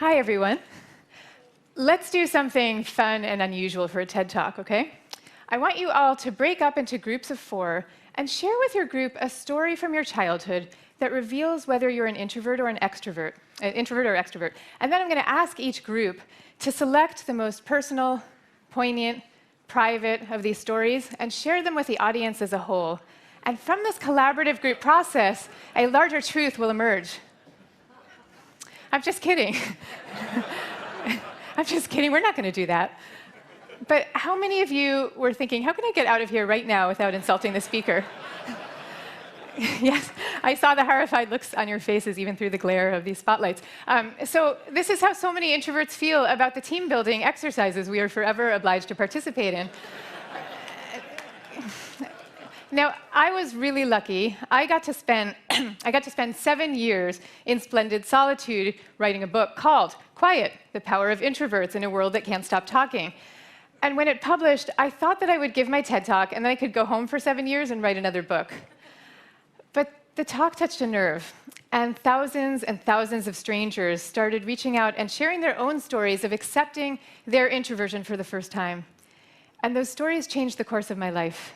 Hi, everyone. Let's do something fun and unusual for a TED Talk, okay? I want you all to break up into groups of 4 and share with your group a story from your childhood that reveals whether you're an introvert or an extrovert, And then I'm going to ask each group to select the most personal, poignant, private of these stories and share them with the audience as a whole. And from this collaborative group process, a larger truth will emerge. I'm just kidding. I'm just kidding. We're not going to do that. But how many of you were thinking, how can I get out of here right now without insulting the speaker? Yes, I saw the horrified looks on your faces even through the glare of these spotlights. So this is how so many introverts feel about the team-building exercises we are forever obliged to participate in. Now, I was really lucky. I got to spend 7 years in splendid solitude writing a book called Quiet, The Power of Introverts in a World That Can't Stop Talking. And when it published, I thought that I would give my TED Talk and then I could go home for 7 years and write another book. But the talk touched a nerve, and thousands of strangers started reaching out and sharing their own stories of accepting their introversion for the first time. And those stories changed the course of my life.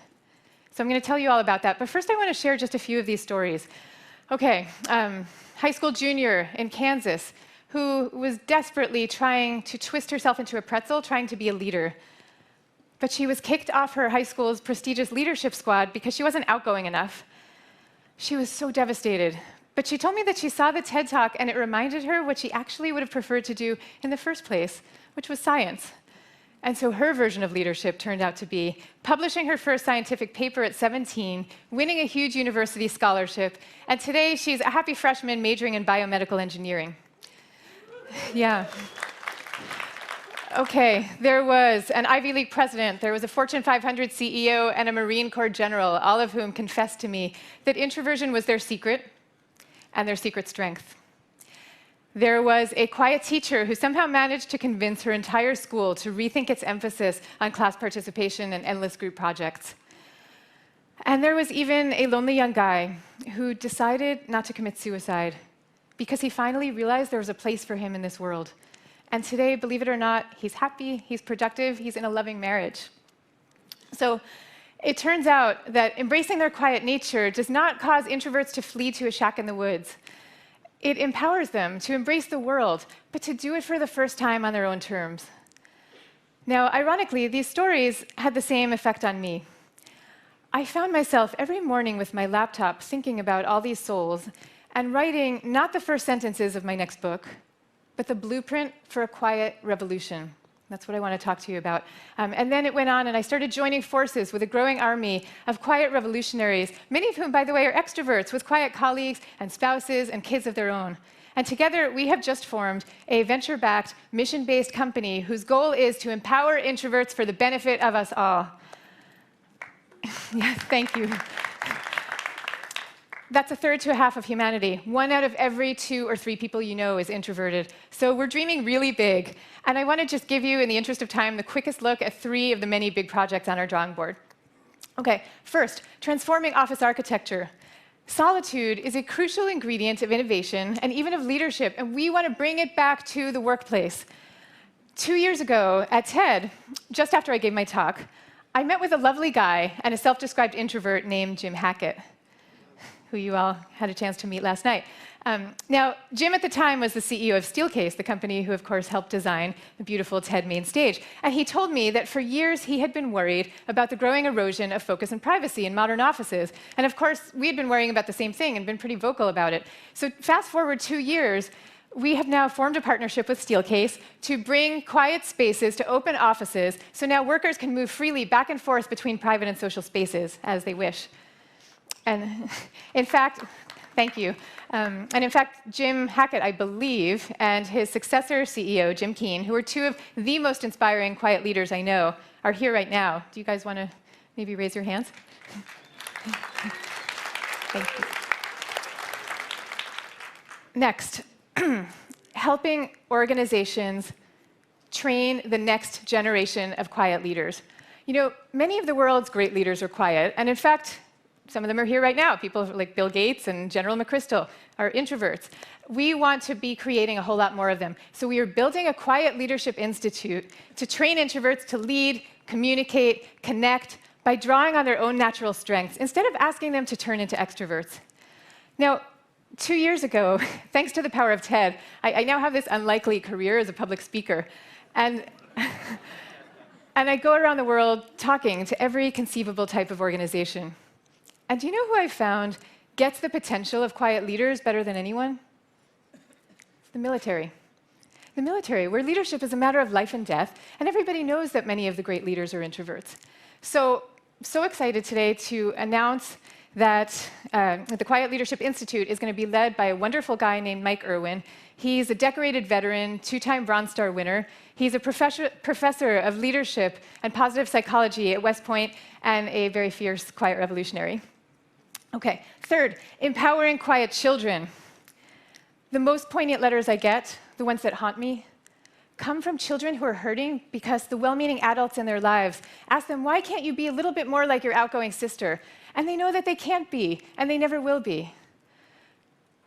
So I'm going to tell you all about that. But first, I want to share just a few of these stories. Okay, high school junior in Kansas who was desperately trying to twist herself into a pretzel, trying to be a leader. But she was kicked off her high school's prestigious leadership squad because she wasn't outgoing enough. She was so devastated. But she told me that she saw the TED Talk and it reminded her what she actually would have preferred to do in the first place, which was science. And so her version of leadership turned out to be publishing her first scientific paper at 17, winning a huge university scholarship, and today she's a happy freshman majoring in biomedical engineering. Yeah. Okay, there was an Ivy League president, there was a Fortune 500 CEO, and a Marine Corps general, all of whom confessed to me that introversion was their secret and their secret strength. There was a quiet teacher who somehow managed to convince her entire school to rethink its emphasis on class participation and endless group projects. And there was even a lonely young guy who decided not to commit suicide because he finally realized there was a place for him in this world. And today, believe it or not, he's happy, he's productive, he's in a loving marriage. So it turns out that embracing their quiet nature does not cause introverts to flee to a shack in the woods. It empowers them to embrace the world, but to do it for the first time on their own terms. Now, ironically, these stories had the same effect on me. I found myself every morning with my laptop thinking about all these souls and writing not the first sentences of my next book, but the blueprint for a quiet revolution. That's what I want to talk to you about. And then it went on, and I started joining forces with a growing army of quiet revolutionaries, many of whom, by the way, are extroverts with quiet colleagues and spouses and kids of their own. And together, we have just formed a venture-backed, mission-based company whose goal is to empower introverts for the benefit of us all. Yes, thank you. That's a third to a half of humanity. 1 out of every 2 or 3 people you know is introverted. So we're dreaming really big. And I want to just give you, in the interest of time, the quickest look at 3 of the many big projects on our drawing board. Okay, first, transforming office architecture. Solitude is a crucial ingredient of innovation and even of leadership, and we want to bring it back to the workplace. 2 years ago at TED, just after I gave my talk, I met with a lovely guy and a self-described introvert named Jim Hackett, who you all had a chance to meet last night. Now, Jim at the time was the CEO of Steelcase, the company who, of course, helped design the beautiful TED main stage. And he told me that for years he had been worried about the growing erosion of focus and privacy in modern offices. And of course, we had been worrying about the same thing and been pretty vocal about it. So fast forward 2 years, we have now formed a partnership with Steelcase to bring quiet spaces to open offices, so now workers can move freely back and forth between private and social spaces as they wish. And in fact, thank you. And in fact, Jim Hackett, I believe, and his successor CEO, Jim Cain, who are 2 of the most inspiring quiet leaders I know, are here right now. Do you guys want to maybe raise your hands? Thank you. Next, helping organizations train the next generation of quiet leaders. You know, many of the world's great leaders are quiet, and in fact, Some of them are here right now. People like Bill Gates and General McChrystal are introverts. We want to be creating a whole lot more of them. So we are building a Quiet Leadership Institute to train introverts to lead, communicate, connect by drawing on their own natural strengths instead of asking them to turn into extroverts. Now, 2 years ago, thanks to the power of TED, I now have this unlikely career as a public speaker. And I go around the world talking to every conceivable type of organization. And do you know who I found gets the potential of quiet leaders better than anyone? It's the military. The military, where leadership is a matter of life and death, and everybody knows that many of the great leaders are introverts. So excited today to announce that the Quiet Leadership Institute is going to be led by a wonderful guy named Mike Irwin. He's a decorated veteran, 2-time Bronze Star winner. He's a professor of leadership and positive psychology at West Point and a very fierce quiet revolutionary. Okay, third, empowering quiet children. The most poignant letters I get, the ones that haunt me, come from children who are hurting because the well-meaning adults in their lives ask them, why can't you be a little bit more like your outgoing sister? And they know that they can't be, and they never will be.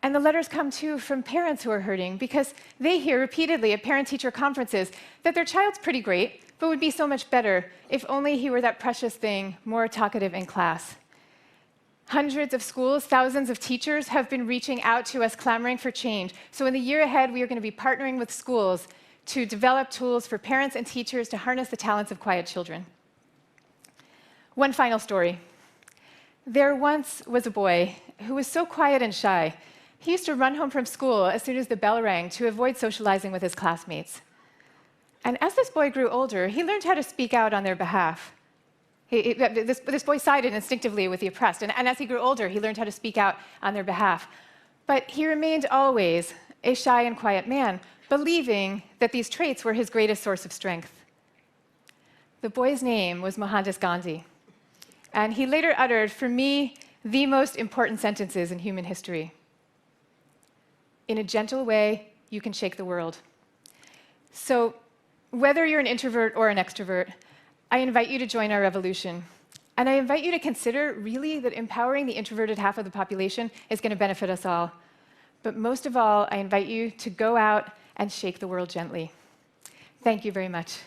And the letters come, too, from parents who are hurting because they hear repeatedly at parent-teacher conferences that their child's pretty great, but would be so much better if only he were that precious thing, more talkative in class. Hundreds of schools, thousands of teachers have been reaching out to us, clamoring for change. So in the year ahead, we are going to be partnering with schools to develop tools for parents and teachers to harness the talents of quiet children. One final story. There once was a boy who was so quiet and shy, he used to run home from school as soon as the bell rang to avoid socializing with his classmates. And as this boy grew older, he learned how to speak out on their behalf. This boy sided instinctively with the oppressed, and as he grew older, he learned how to speak out on their behalf. But he remained always a shy and quiet man, believing that these traits were his greatest source of strength. The boy's name was Mohandas Gandhi, and he later uttered, for me, the most important sentences in human history. In a gentle way, you can shake the world. So, whether you're an introvert or an extrovert, I invite you to join our revolution. And I invite you to consider, really, that empowering the introverted half of the population is going to benefit us all. But most of all, I invite you to go out and shake the world gently. Thank you very much.